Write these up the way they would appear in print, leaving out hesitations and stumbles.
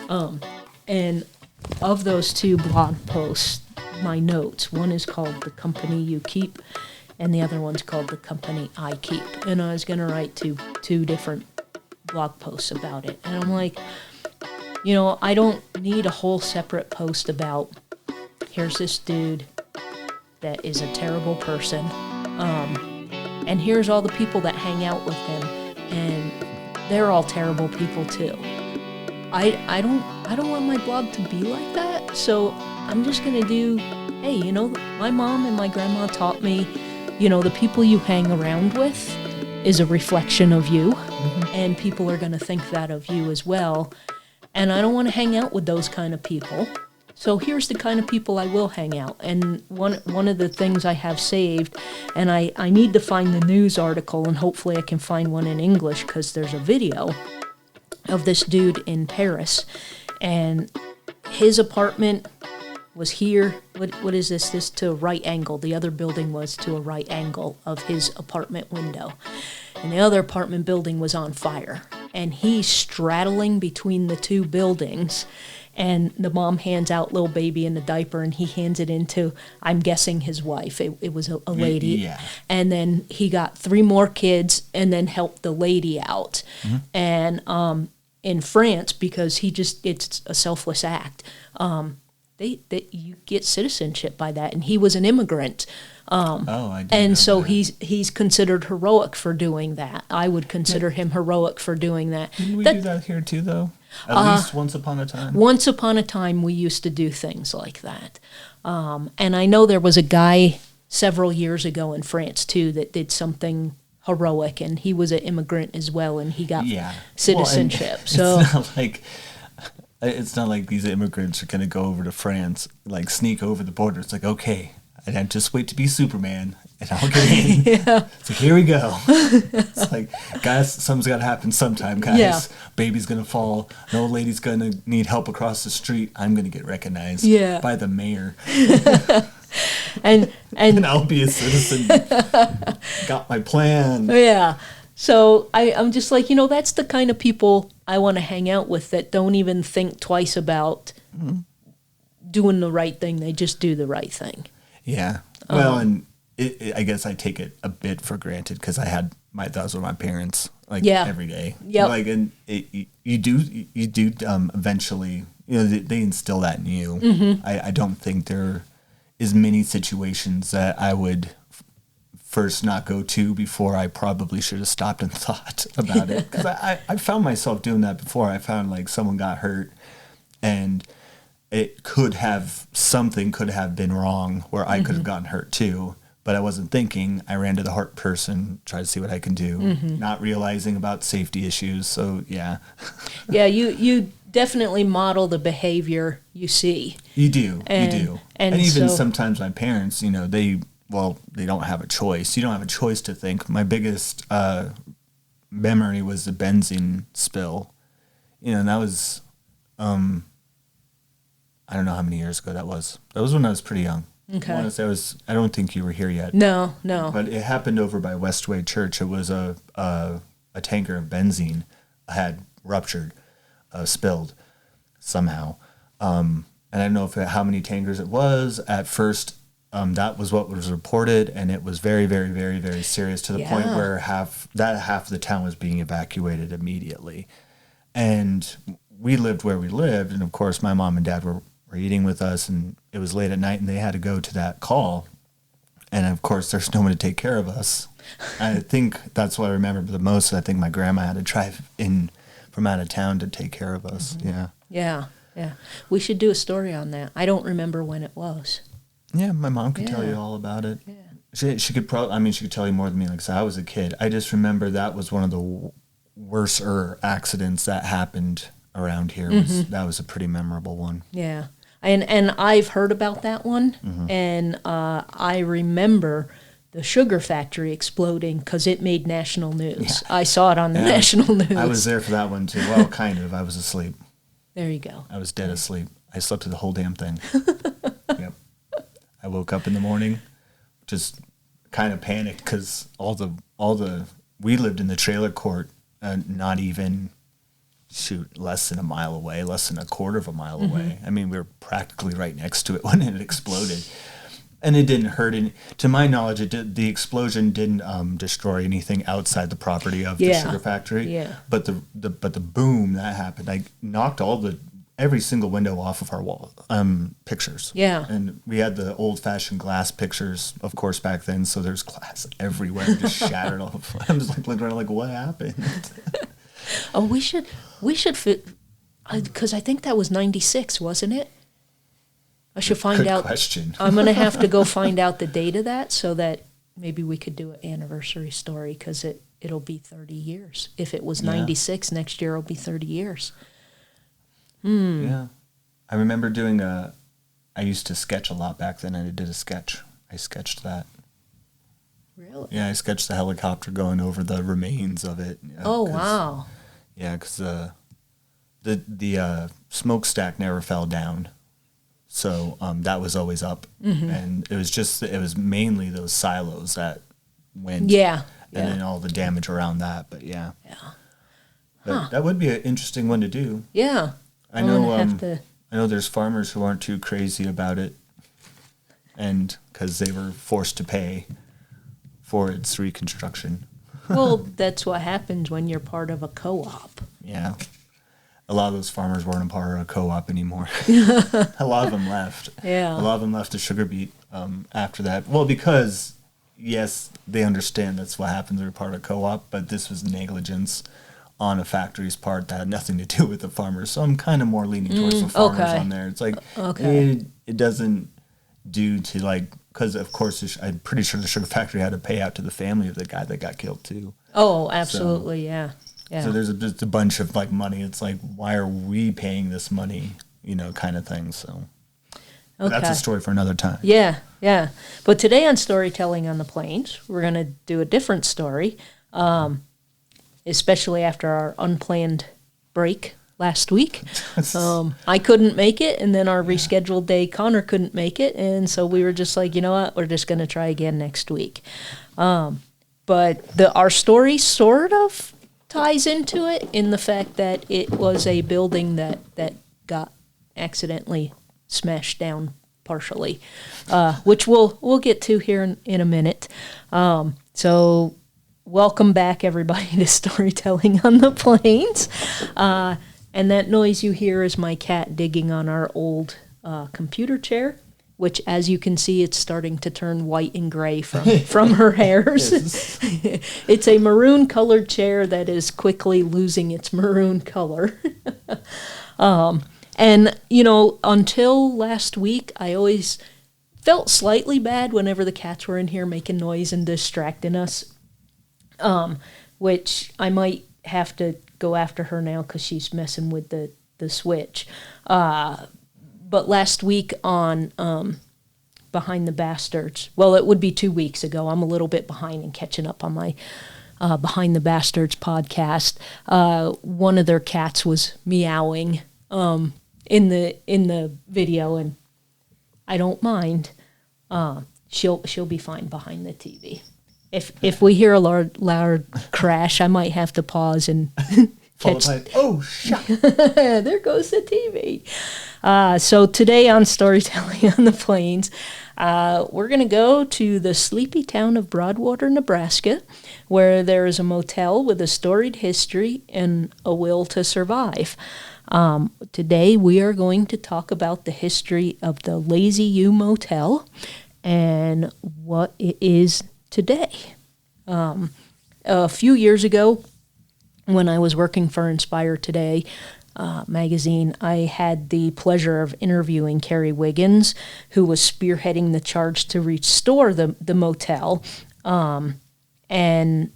And of those two blog posts, my notes, one is called The Company You Keep, and the other one's called The Company I Keep. And I was going to write two different blog posts about it. And I'm like, I don't need a whole separate post about, here's this dude that is a terrible person, and here's all the people that hang out with him, and they're all terrible people too. I don't want my blog to be like that, so I'm just gonna do, hey, my mom and my grandma taught me, the people you hang around with is a reflection of you, and people are gonna think that of you as well, and I don't want to hang out with those kind of people. So here's the kind of people I will hang out. And one of the things I have saved, and I need to find the news article, and hopefully I can find one in English, because there's a video of this dude in Paris, and his apartment was here. What is this? This to a right angle. The other building was to a right angle of his apartment window. And the other apartment building was on fire. And he's straddling between the two buildings. And the mom hands out little baby in the diaper, and he hands it into, I'm guessing, his wife. It was a lady. Yeah. And then he got 3 more kids and then helped the lady out. And in France, because it's a selfless act, you get citizenship by that. And he was an immigrant. I didn't and know so that. he's considered heroic for doing that. I would consider him heroic for doing that. Didn't we do that here too, though? At least once upon a time. Once upon a time, we used to do things like that. And I know there was a guy several years ago in France, too, that did something heroic, and he was an immigrant as well, and he got citizenship. Well, it's not like these immigrants are going to go over to France, like sneak over the border. It's like, okay, and I just wait to be Superman, and I'll get in. So here we go. It's like, guys, something's got to happen sometime, guys. Yeah. Baby's going to fall. An old lady's going to need help across the street. I'm going to get recognized by the mayor. and I'll be a citizen. Got my plan. Yeah. So I'm just like, that's the kind of people I want to hang out with, that don't even think twice about doing the right thing. They just do the right thing. Yeah. Well, and I guess I take it a bit for granted, because I had those were my parents every day. Yeah. And you do eventually, they instill that in you. I don't think there is many situations that I would first not go to before I probably should have stopped and thought about it. Because I found myself doing that before. I found someone got hurt, and something could have been wrong where I could have gotten hurt too, but I wasn't thinking. I ran to the heart person, tried to see what I can do, not realizing about safety issues. So yeah. Yeah, you definitely model the behavior you see. You do. And even so, sometimes my parents, they don't have a choice. You don't have a choice to think. My biggest memory was the benzene spill. And that was, I don't know how many years ago that was. That was when I was pretty young. Okay. I don't think you were here yet. No. But it happened over by Westway Church. It was a tanker of benzene had ruptured, spilled somehow. And I don't know how many tankers it was. At first, that was what was reported, and it was very, very, very, very serious, to the point where half of the town was being evacuated immediately. And we lived where we lived, and of course my mom and dad were eating with us, and it was late at night, and they had to go to that call. And of course there's no one to take care of us. I think that's what I remember the most. I think my grandma had to drive in from out of town to take care of us. Yeah. We should do a story on that. I don't remember when it was. Yeah, my mom could tell you all about it. Yeah. She could probably, she could tell you more than me. Like, so I was a kid. I just remember that was one of the worser accidents that happened around here. That was a pretty memorable one. Yeah. And I've heard about that one, and I remember the sugar factory exploding, because it made national news. Yeah. I saw it on the national news. I was there for that one too. Well, kind of. I was asleep. There you go. I was dead asleep. I slept through the whole damn thing. Yep. I woke up in the morning, just kind of panicked, because we lived in the trailer court, not even less than a mile away, less than a quarter of a mile away. I mean, we were practically right next to it when it exploded. And it didn't hurt any. To my knowledge, the explosion didn't destroy anything outside the property of the sugar factory. Yeah. But the boom that happened, like knocked every single window off of our wall pictures. Yeah. And we had the old fashioned glass pictures, of course, back then. So there's glass everywhere, just shattered off. I'm just like looking around, like, what happened? Oh, we should fit, because I think that was 96, wasn't it? I should find Good out. Question. I'm going to have to go find out the date of that so that maybe we could do an anniversary story, because it'll be 30 years. If it was 96, next year it'll be 30 years. Yeah. I remember I used to sketch a lot back then, and I did a sketch. I sketched that. Really? Yeah, I sketched the helicopter going over the remains of it. Oh, wow. Yeah, because the smokestack never fell down. So that was always up. And it was mainly those silos that went. Yeah. And then all the damage around that. But yeah. Yeah. But that would be an interesting one to do. Yeah. I know there's farmers who aren't too crazy about it, and because they were forced to pay for its reconstruction. Well, that's what happens when you're part of a co-op. Yeah. A lot of those farmers weren't a part of a co-op anymore. A lot of them left. Yeah. A lot of them left the sugar beet after that. Well, because, yes, they understand that's what happens when you're part of a co-op, but this was negligence on a factory's part that had nothing to do with the farmers. So I'm kind of more leaning towards the farmers on there. It's like, it doesn't do to, like, because, of course, I'm pretty sure the sugar factory had to pay out to the family of the guy that got killed, too. Oh, absolutely, yeah. So there's just a bunch of, like, money. It's like, why are we paying this money, kind of thing. So that's a story for another time. Yeah, yeah. But today on Storytelling on the Plains, we're going to do a different story, especially after our unplanned break last week. I couldn't make it, and then our rescheduled day, Connor couldn't make it, and so we were just like, you know what, we're just going to try again next week. But our story sort of ties into it in the fact that it was a building that got accidentally smashed down partially, which we'll get to here in a minute. So welcome back, everybody, to Storytelling on the Plains. And that noise you hear is my cat digging on our old computer chair, which, as you can see, it's starting to turn white and gray from her hairs. It's a maroon-colored chair that is quickly losing its maroon color. And, until last week, I always felt slightly bad whenever the cats were in here making noise and distracting us, which I might have to go after her now because she's messing with the switch. But last week on Behind the Bastards, well, it would be 2 weeks ago. I'm a little bit behind in catching up on my Behind the Bastards podcast. One of their cats was meowing in the video, and I don't mind. She'll be fine behind the TV. If we hear a loud crash, I might have to pause and catch. Oh, shit! There goes the TV. So today on Storytelling on the Plains, we're going to go to the sleepy town of Broadwater, Nebraska, where there is a motel with a storied history and a will to survive. Today we are going to talk about the history of the Lazy U Motel and what it is today. A few years ago, when I was working for Inspire Today magazine, I had the pleasure of interviewing Carrie Wiggins, who was spearheading the charge to restore the motel. And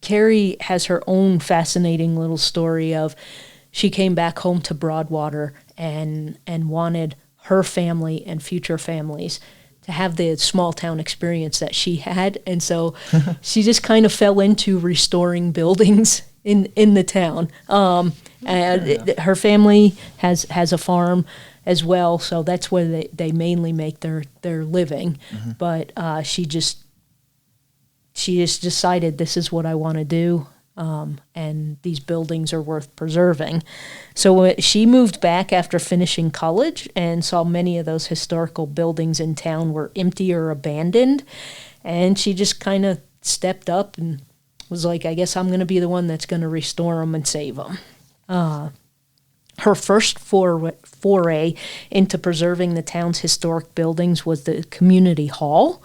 Carrie has her own fascinating little story of she came back home to Broadwater and wanted her family and future families to have the small town experience that she had. And so she just kind of fell into restoring buildings in the town. And her family has a farm as well, so that's where they mainly make their living. Mm-hmm. But she just decided, this is what I want to do. and these buildings are worth preserving. So she moved back after finishing college and saw many of those historical buildings in town were empty or abandoned. And she just kind of stepped up and was like, I guess I'm going to be the one that's going to restore them and save them. Her first foray into preserving the town's historic buildings was the community hall,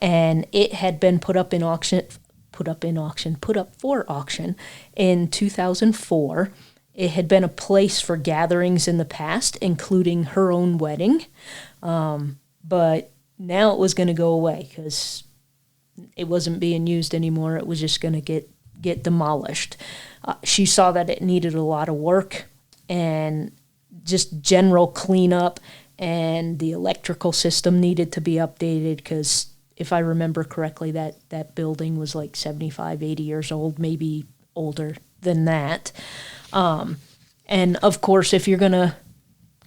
and it had been put up for auction in 2004. It had been a place for gatherings in the past, including her own wedding, but now it was going to go away because it wasn't being used anymore. It was just going to get demolished. She saw that it needed a lot of work and just general cleanup, and the electrical system needed to be updated because if I remember correctly, that building was like 75, 80 years old, maybe older than that. And of course, if you're going to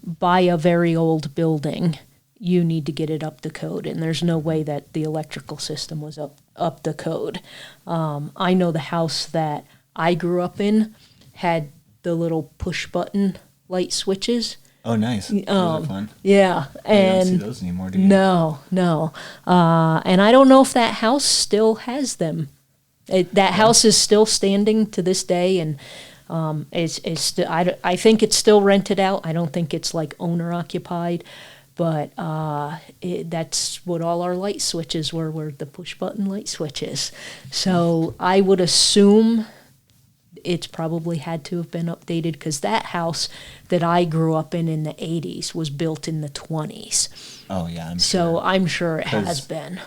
buy a very old building, you need to get it up to code, and there's no way that the electrical system was up to code. I know the house that I grew up in had the little push-button light switches. Oh, nice. Those are fun. Yeah. And you don't see those anymore, do you? No. And I don't know if that house still has them. That house is still standing to this day, and I think it's still rented out. I don't think it's like owner-occupied, but that's what all our light switches were the push-button light switches. So I would assume it's probably had to have been updated because that house that I grew up in the 80s was built in the 20s. Oh, yeah. I'm sure it has been.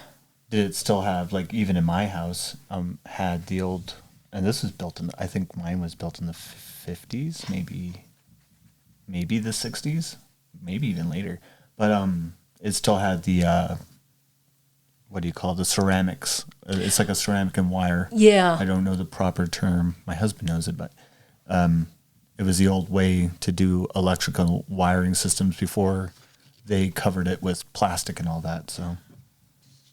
Did it still have, like, even in my house, had the old, and this was built in, I think mine was built in the 50s, maybe the 60s, maybe even later. But it still had the, what do you call it, the ceramics. It's like a ceramic and wire. Yeah. I don't know the proper term. My husband knows it, but it was the old way to do electrical wiring systems before they covered it with plastic and all that. So.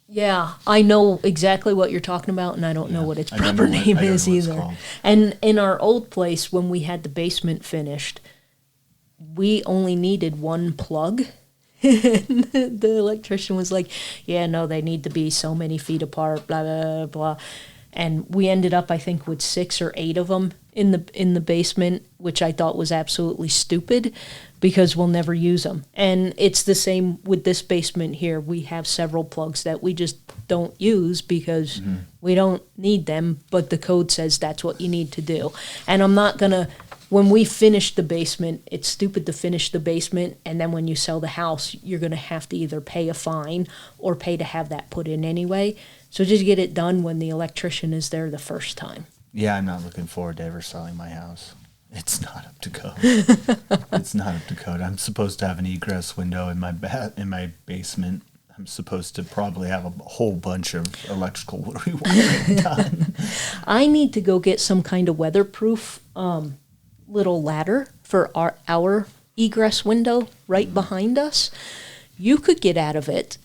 Yeah, I know exactly what you're talking about, and I don't know what its proper name is either. And in our old place, when we had the basement finished, we only needed one plug. The electrician was like, yeah, no, they need to be so many feet apart, blah, blah, blah. And we ended up, I think, with 6 or 8 of them in the basement, which I thought was absolutely stupid because we'll never use them. And it's the same with this basement here. We have several plugs that we just don't use because we don't need them, but the code says that's what you need to do. And I'm not going to... When we finish the basement, it's stupid to finish the basement, and then when you sell the house, you're going to have to either pay a fine or pay to have that put in anyway. So just get it done when the electrician is there the first time. Yeah, I'm not looking forward to ever selling my house. It's not up to code. It's not up to code. I'm supposed to have an egress window in my basement. I'm supposed to probably have a whole bunch of electrical rewiring done. I need to go get some kind of weatherproof little ladder for our egress window right behind us. You could get out of it.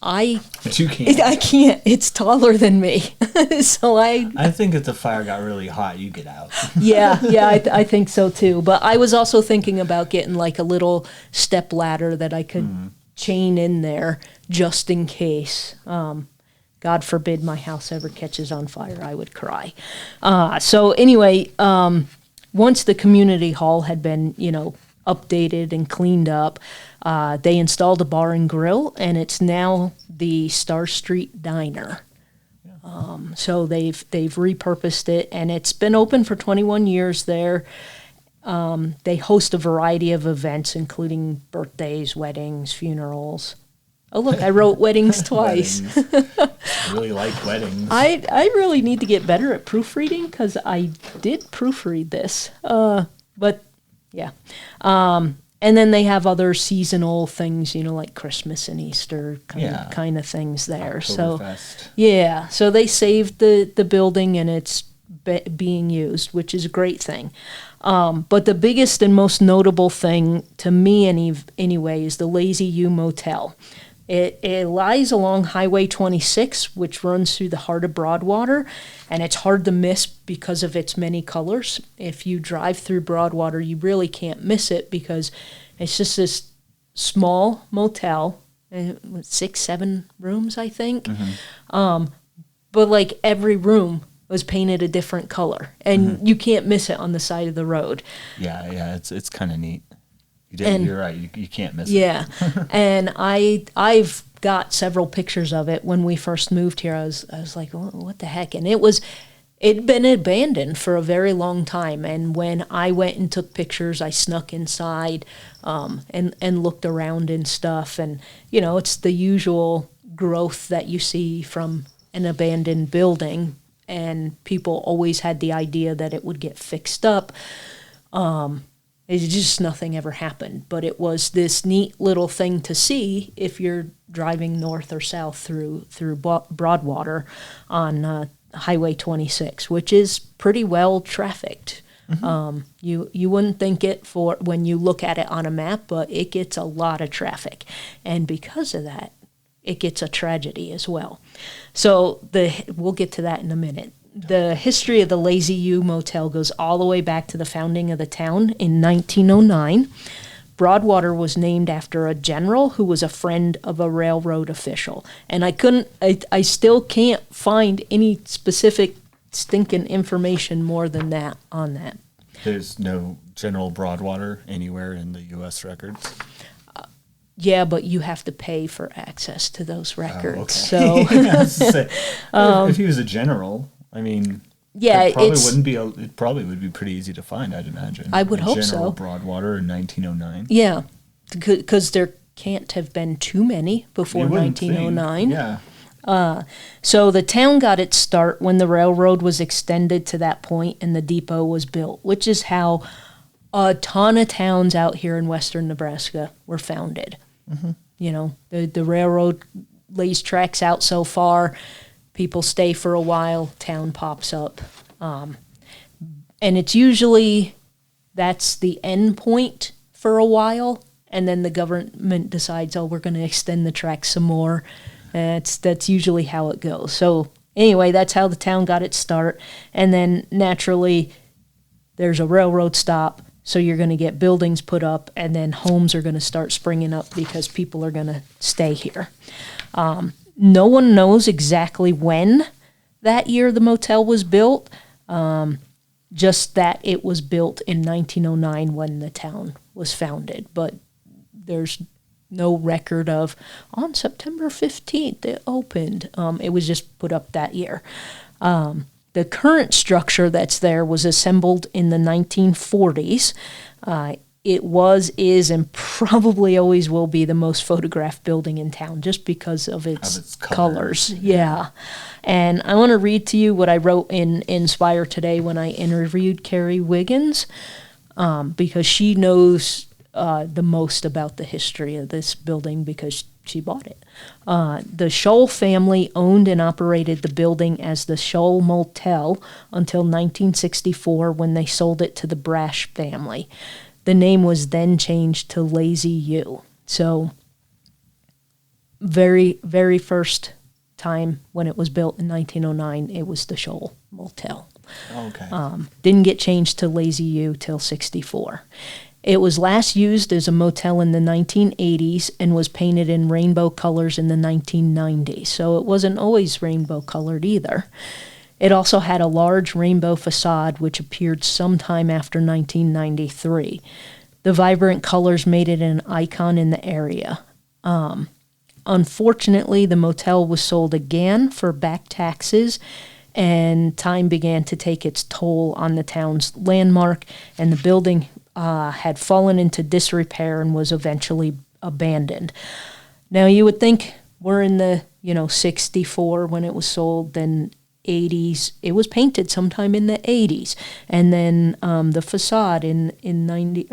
But you can't. I can't. It's taller than me. So I think if the fire got really hot, you get out. Yeah, I think so too. But I was also thinking about getting like a little step ladder that I could chain in there just in case. God forbid my house ever catches on fire, I would cry. So anyway, once the community hall had been, updated and cleaned up, they installed a bar and grill, and it's now the Star Street Diner. So they've repurposed it, and it's been open for 21 years there. They host a variety of events, including birthdays, weddings, funerals. Oh, look, I wrote weddings twice. I really like weddings. I really need to get better at proofreading because I did proofread this. But, yeah. And then they have other seasonal things, like Christmas and Easter kind of things there. Oktoberfest. Yeah. So they saved the building, and it's being used, which is a great thing. But the biggest and most notable thing, to me anyway, is the Lazy U Motel. It lies along Highway 26, which runs through the heart of Broadwater, and it's hard to miss because of its many colors. If you drive through Broadwater, you really can't miss it because it's just this small motel, 6-7 rooms, I think. But like every room was painted a different color, and you can't miss it on the side of the road. Yeah, it's kind of neat. You're right. You can't miss it. Yeah, and I've got several pictures of it. When we first moved here, I was like, what the heck? And it'd been abandoned for a very long time. And when I went and took pictures, I snuck inside and looked around and stuff. And it's the usual growth that you see from an abandoned building. And people always had the idea that it would get fixed up. It's just nothing ever happened. But it was this neat little thing to see if you're driving north or south through Broadwater on Highway 26, which is pretty well trafficked. You wouldn't think it for when you look at it on a map, but it gets a lot of traffic. And because of that, it gets a tragedy as well. So we'll get to that in a minute. The history of the Lazy U Motel goes all the way back to the founding of the town in 1909. Broadwater was named after a general who was a friend of a railroad official. And I still can't find any specific stinking information more than that on that. There's no General Broadwater anywhere in the U.S. records? Yeah, but you have to pay for access to those records. Oh, okay. So, if he was a general, I mean, yeah, it probably would be pretty easy to find, I'd imagine. I would hope General so. Broadwater in 1909. Yeah, because there can't have been too many before 1909. Yeah. So the town got its start when the railroad was extended to that point and the depot was built, which is how a ton of towns out here in western Nebraska were founded. The railroad lays tracks out so far, people stay for a while, town pops up. And it's usually, that's the end point for a while, and then the government decides, we're going to extend the track some more. That's usually how it goes. So anyway, that's how the town got its start. And then naturally, there's a railroad stop, so you're going to get buildings put up, and then homes are going to start springing up because people are going to stay here. No one knows exactly when that year the motel was built, just that it was built in 1909 when the town was founded. But there's no record of, on September 15th it opened. It was just put up that year. The current structure that's there was assembled in the 1940s. It is, and probably always will be the most photographed building in town just because of its colors. Yeah. And I want to read to you what I wrote in Inspire today when I interviewed Carrie Wiggins, because she knows the most about the history of this building because she bought it. The Scholl family owned and operated the building as the Scholl Motel until 1964 when they sold it to the Brash family. The name was then changed to Lazy U. So, very, very first time when it was built in 1909, it was the Scholl Motel. Okay. Didn't get changed to Lazy U till 64. It was last used as a motel in the 1980s and was painted in rainbow colors in the 1990s. So it wasn't always rainbow colored either. It also had a large rainbow facade which appeared sometime after 1993. The vibrant colors made it an icon in the area. Unfortunately, the motel was sold again for back taxes, and time began to take its toll on the town's landmark, and the building had fallen into disrepair and was eventually abandoned. Now, you would think we're in the 64 when it was sold, then 80s. It was painted sometime in the 80s, and then the facade in 90.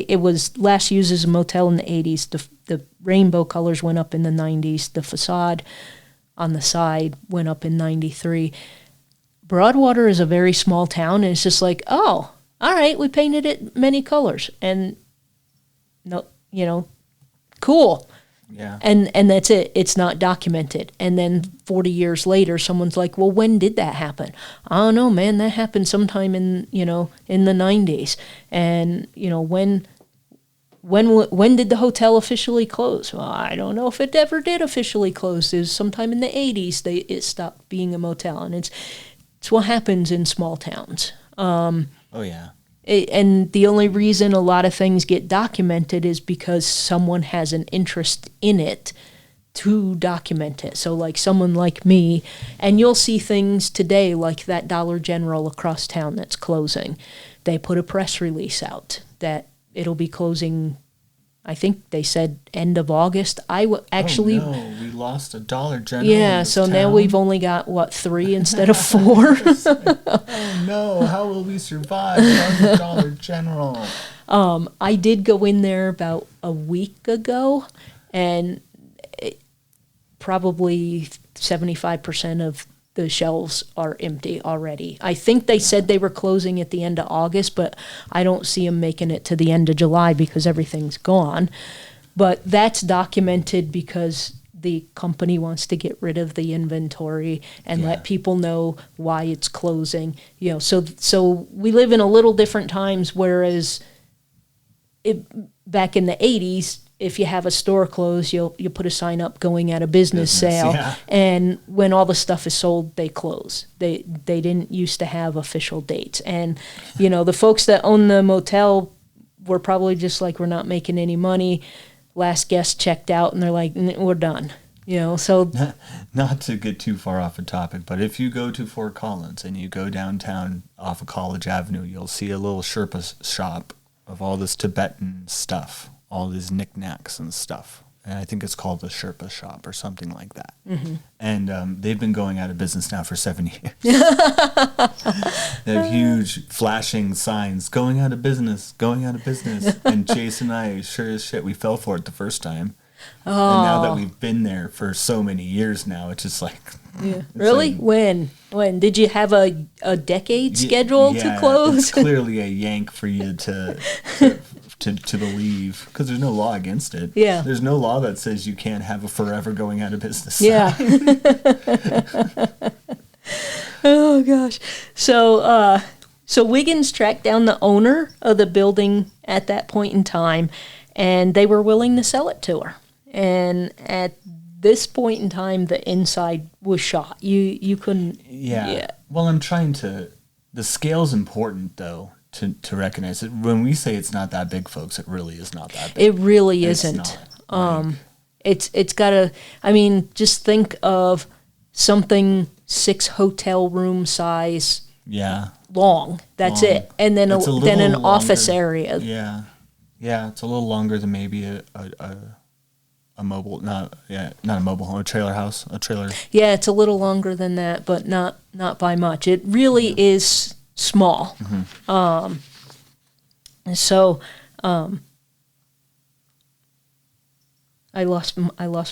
It was last used as a motel in the 80s. The rainbow colors went up in the 90s. The facade on the side went up in 93. Broadwater is a very small town, and it's just like, oh, all right, we painted it many colors, and no, cool. Yeah. And that's it. It's not documented. And then 40 years later, someone's like, well, when did that happen? I don't know, man. That happened sometime in the 90s. And, when did the hotel officially close? Well, I don't know if it ever did officially close. It was sometime in the 80s it stopped being a motel. And it's what happens in small towns. Oh, yeah. And the only reason a lot of things get documented is because someone has an interest in it to document it. So like someone like me, and you'll see things today like that Dollar General across town that's closing. They put a press release out that it'll be closing, I think they said end of August. Actually... Oh, no, we lost a Dollar General. Yeah, so now we've only got, 3 instead of 4? Oh, no, how will we survive without the Dollar General? I did go in there about a week ago, and probably 75% of the shelves are empty already. I think they said they were closing at the end of August, but I don't see them making it to the end of July because everything's gone. But that's documented because the company wants to get rid of the inventory and let people know why it's closing. So we live in a little different times, whereas back in the 80s, if you have a store closed, you put a sign up going out of business sale. Yeah. And when all the stuff is sold, they close. They didn't used to have official dates. And, the folks that own the motel were probably just like, we're not making any money. Last guest checked out, and they're like, we're done. So... Not to get too far off the topic, but if you go to Fort Collins and you go downtown off of College Avenue, you'll see a little Sherpa shop of all this Tibetan stuff. All these knickknacks and stuff. And I think it's called the Sherpa shop or something like that. Mm-hmm. And they've been going out of business now for 7 years. They have huge flashing signs, going out of business. And Jason and I, sure as shit, we fell for it the first time. Oh. And now that we've been there for so many years now, it's just like... Yeah. Really? Like, when? Did you have a decade schedule to close? It's clearly a yank for you to believe, because there's no law against it. Yeah. There's no law that says you can't have a forever going out of business. Yeah. Oh, gosh. So Wiggins tracked down the owner of the building at that point in time, and they were willing to sell it to her. And at this point in time, the inside was shot. You couldn't... Yeah. Well, I'm trying to... The scale's important, though, to recognize it. When we say it's not that big, folks, it really is not that big. It really isn't. It's got to... I mean, just think of something 6 hotel room size... Yeah. Long. That's it. And then an office area. Yeah. Yeah, it's a little longer than maybe a mobile, not a mobile home, a trailer house, a trailer. Yeah, it's a little longer than that, but not by much. It really is small. Mm-hmm. I lost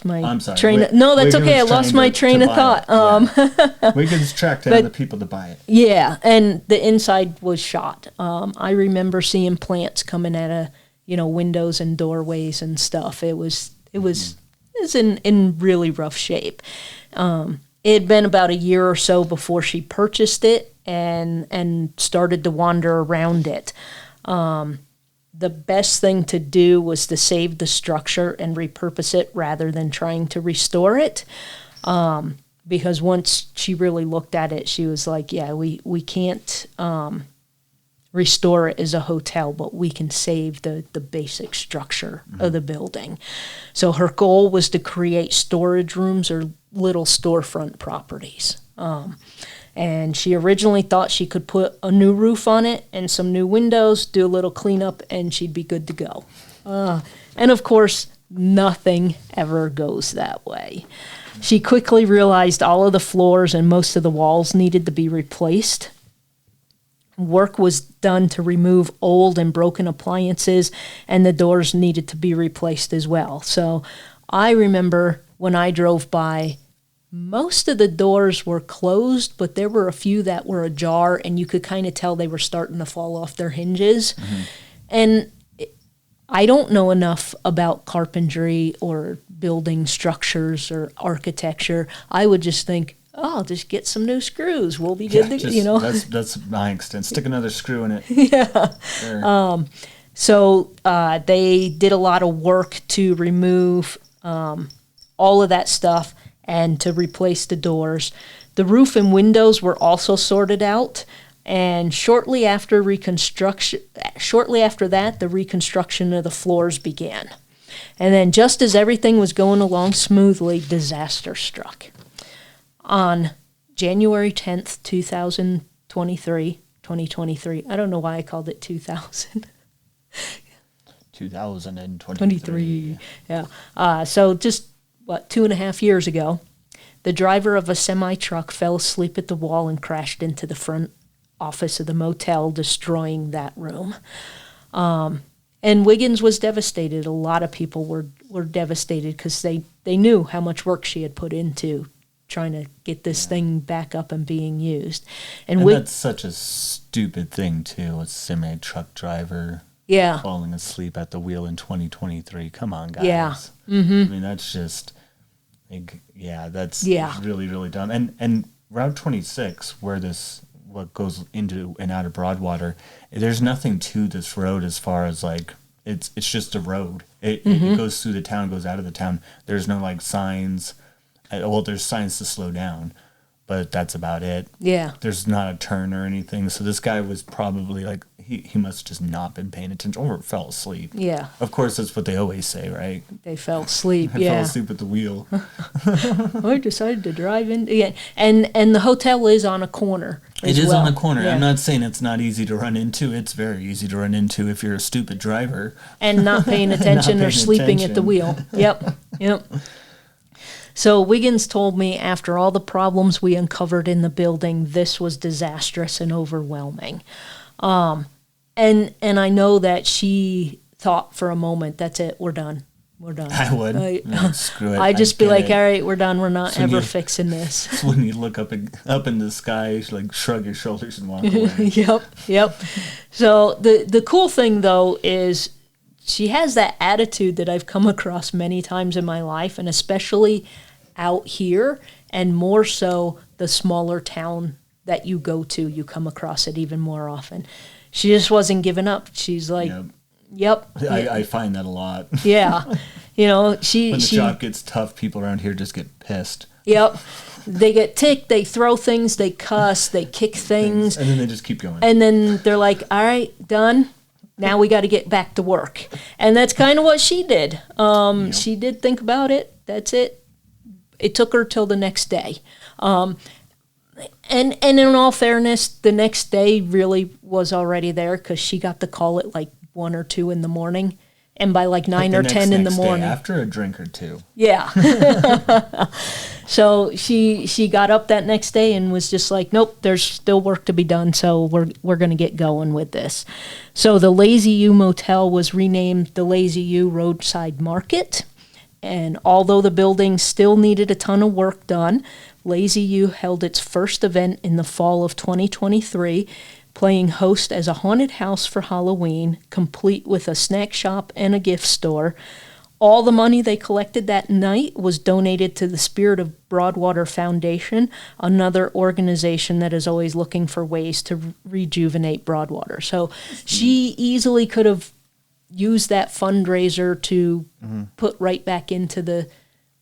my I'm sorry. train. No, that's okay. I lost my train of thought. We can just track down the people to buy it. Yeah, and the inside was shot. I remember seeing plants coming out of windows and doorways and stuff. It was in really rough shape. It had been about a year or so before she purchased it and started to wander around it. The best thing to do was to save the structure and repurpose it rather than trying to restore it. Because once she really looked at it, she was like, yeah, we can't restore it as a hotel, but we can save the basic structure of the building. So her goal was to create storage rooms or little storefront properties. And she originally thought she could put a new roof on it and some new windows, do a little cleanup, and she'd be good to go. And of course, nothing ever goes that way. She quickly realized all of the floors and most of the walls needed to be replaced. Work was done to remove old and broken appliances, and the doors needed to be replaced as well. So I remember when I drove by, most of the doors were closed, but there were a few that were ajar, and you could kind of tell they were starting to fall off their hinges. Mm-hmm. And I don't know enough about carpentry or building structures or architecture, I would just think, oh, just get some new screws. We'll be good to, That's my extent. Stick another screw in it. Yeah. Sure. So they did a lot of work to remove all of that stuff and to replace the doors. The roof and windows were also sorted out. And shortly after that, the reconstruction of the floors began. And then just as everything was going along smoothly, disaster struck. On January 10th, 2023, I don't know why I called it 2000. 2023. Yeah. So just, 2.5 years ago, the driver of a semi-truck fell asleep at the wall and crashed into the front office of the motel, destroying that room. And Wiggins was devastated. A lot of people were devastated because they knew how much work she had put into trying to get this thing back up and being used. And that's such a stupid thing, too, a semi-truck driver falling asleep at the wheel in 2023. Come on, guys. Yeah. Mm-hmm. I mean, that's just, that's really, really dumb. And Route 26, where what goes into and out of Broadwater, there's nothing to this road as far as like it's just a road. It goes through the town, goes out of the town. There's no like signs. Well, there's signs to slow down, but that's about it. Yeah. There's not a turn or anything. So this guy was probably like he must have just not been paying attention or fell asleep. Yeah. Of course, that's what they always say, right? They fell asleep. I fell asleep at the wheel. I decided to drive in. Yeah. And the hotel is on a corner. It is on a corner. Yeah. I'm not saying it's not easy to run into. It's very easy to run into if you're a stupid driver. And not paying attention or sleeping at the wheel. Yep. So Wiggins told me after all the problems we uncovered in the building, this was disastrous and overwhelming. And I know that she thought for a moment, that's it, we're done. I would. Screw it. I'd just be like, all right, we're done. We're not ever fixing this. When you look up in the sky, like shrug your shoulders and walk away. Yep. So the cool thing, though, is she has that attitude that I've come across many times in my life, and especially out here, and more so the smaller town that you go to, you come across it even more often. She just wasn't giving up. She's like, yep. I find that a lot. Yeah. When the job gets tough, people around here just get pissed. Yep. They get ticked, they throw things, they cuss, they kick things. And then they just keep going. And then they're like, all right, done. Now we got to get back to work. And that's kind of what she did. She did think about it. That's it. It took her till the next day. And in all fairness, the next day really was already there because she got the call at like 1 or 2 in the morning. And by like 9 or 10 in the morning. After a drink or two. Yeah. So she got up that next day and was just like, nope, there's still work to be done, so we're going to get going with this. So the Lazy U Motel was renamed the Lazy U Roadside Market. And although the building still needed a ton of work done, Lazy U held its first event in the fall of 2023, playing host as a haunted house for Halloween, complete with a snack shop and a gift store. All the money they collected that night was donated to the Spirit of Broadwater Foundation, another organization that is always looking for ways to rejuvenate Broadwater. So she easily could have used that fundraiser to put right back into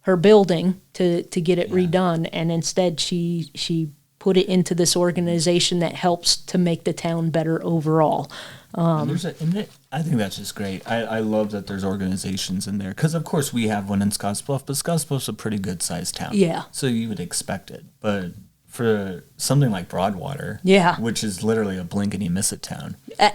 her building to get it redone, and instead she put it into this organization that helps to make the town better overall. I think that's just great. I love that there's organizations in there because, of course, we have one in Scottsbluff, but Scottsbluff's a pretty good-sized town. Yeah. So you would expect it. But for something like Broadwater, which is literally a blink and you miss it town. I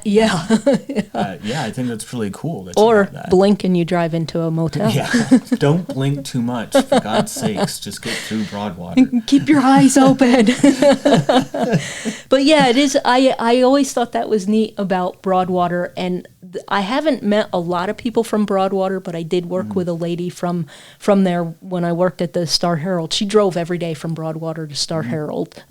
think that's really cool. Or blink and you drive into a motel. Yeah, don't blink too much, for God's sakes. Just get through Broadwater. Keep your eyes open. But yeah, it is. I always thought that was neat about Broadwater, and I haven't met a lot of people from Broadwater, but I did work with a lady from there when I worked at the Star Herald. She drove every day from Broadwater to Star Herald,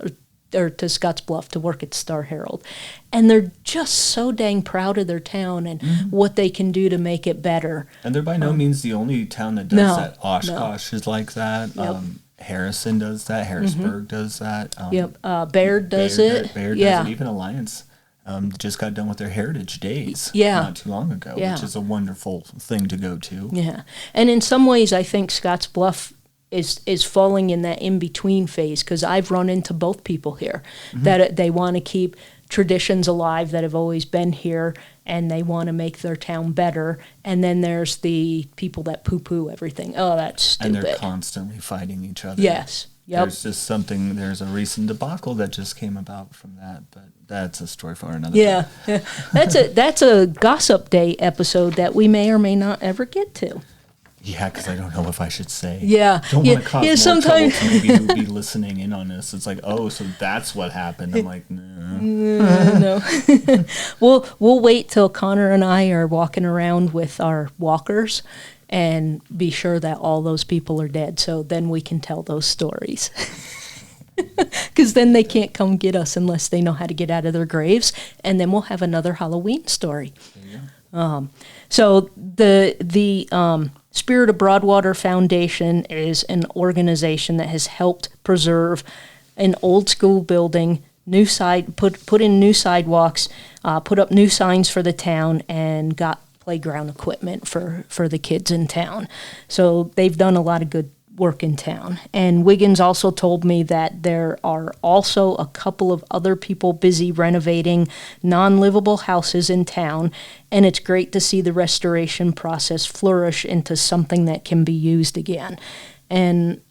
or to Scottsbluff to work at Star Herald. And they're just so dang proud of their town and what they can do to make it better. And they're by no means the only town that does No, that. Oshkosh is like that. Yep. Harrison does that. Harrisburg does that. Baird does it. Baird does it. Even Alliance just got done with their Heritage Days not too long ago, which is a wonderful thing to go to. Yeah. And in some ways, I think Scottsbluff is falling in that in-between phase, because I've run into both people here that they want to keep traditions alive that have always been here, and they want to make their town better. And then there's the people that poo-poo everything. Oh, that's stupid. And they're constantly fighting each other. Yes. Yep. There's a recent debacle that just came about from that, but that's a story for another time. Yeah. That's a Gossip Day episode that we may or may not ever get to. Yeah, because I don't know if I should say. Yeah. Don't want to cause more sometimes trouble to maybe who be listening in on this. It's like, oh, so that's what happened. I'm like, no. No. We'll wait till Connor and I are walking around with our walkers and be sure that all those people are dead, so then we can tell those stories. Because then they can't come get us unless they know how to get out of their graves, and then we'll have another Halloween story. So the Spirit of Broadwater Foundation is an organization that has helped preserve an old school building, put in new sidewalks, put up new signs for the town, and got playground equipment for the kids in town. So they've done a lot of good work in town. And Wiggins also told me that there are also a couple of other people busy renovating non-livable houses in town, and it's great to see the restoration process flourish into something that can be used again. And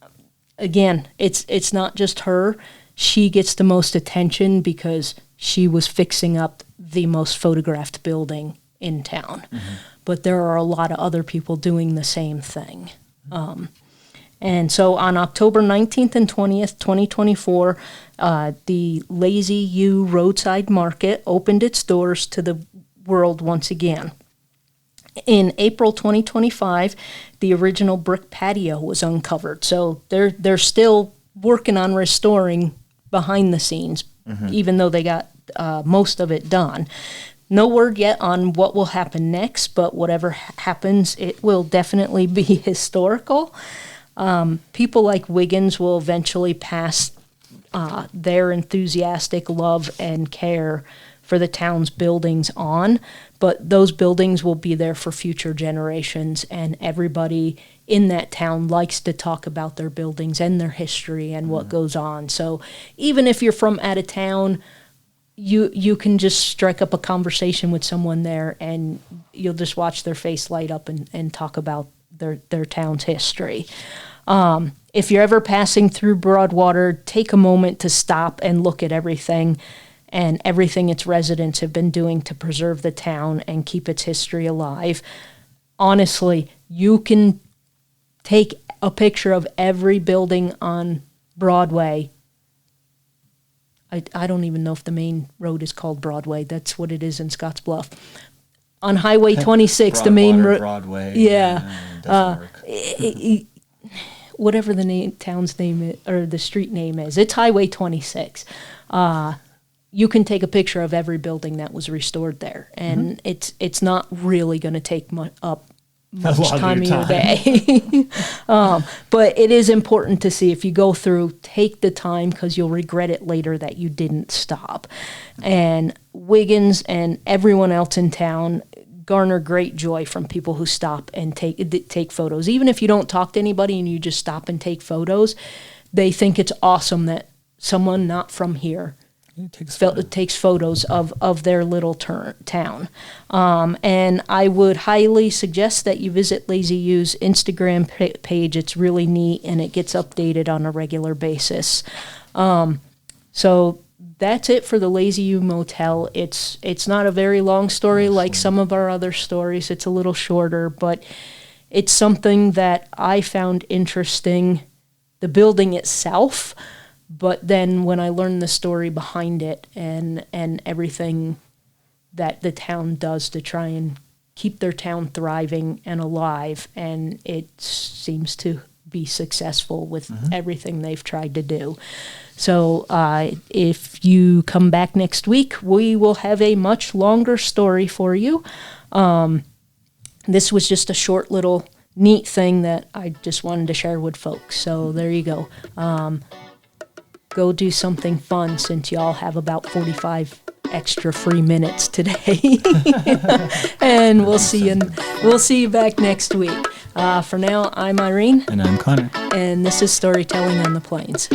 again, it's not just her. She gets the most attention because she was fixing up the most photographed building in town. But there are a lot of other people doing the same thing. And so on October 19th and 20th, 2024, the Lazy U Roadside Market opened its doors to the world once again. In April 2025, the original brick patio was uncovered. So they're still working on restoring behind the scenes, even though they got most of it done. No word yet on what will happen next, but whatever happens, it will definitely be historical. People like Wiggins will eventually pass their enthusiastic love and care for the town's buildings on, but those buildings will be there for future generations, and everybody in that town likes to talk about their buildings and their history and what goes on. So even if you're from out of town, you can just strike up a conversation with someone there, and you'll just watch their face light up and talk about their town's history. If you're ever passing through Broadwater, take a moment to stop and look at everything its residents have been doing to preserve the town and keep its history alive. Honestly, you can take a picture of every building on Broadway. I don't even know if the main road is called Broadway. That's what it is in Scottsbluff. On Highway 26, the main road. Broadway. Yeah. Whatever the town's name is, or the street name is, it's Highway 26. You can take a picture of every building that was restored there, and it's not really going to take up much time of your day. But it is important to see. If you go through, take the time, because you'll regret it later that you didn't stop. And Wiggins and everyone else in town garner great joy from people who stop and take photos. Even if you don't talk to anybody and you just stop and take photos, they think it's awesome that someone not from here takes photos of their little town. And I would highly suggest that you visit Lazy U's Instagram page. It's really neat, and it gets updated on a regular basis. So that's it for the Lazy U Motel. It's not a very long story like some of our other stories. It's a little shorter, but it's something that I found interesting, the building itself. But then when I learned the story behind it and everything that the town does to try and keep their town thriving and alive, and it seems to be successful with everything they've tried to do. So if you come back next week, we will have a much longer story for you. This was just a short little neat thing that I just wanted to share with folks. So there you go. Go do something fun since y'all have about 45 extra free minutes today. And we'll see you back next week. For now, I'm Irene. And I'm Connor. And this is Storytelling on the Plains.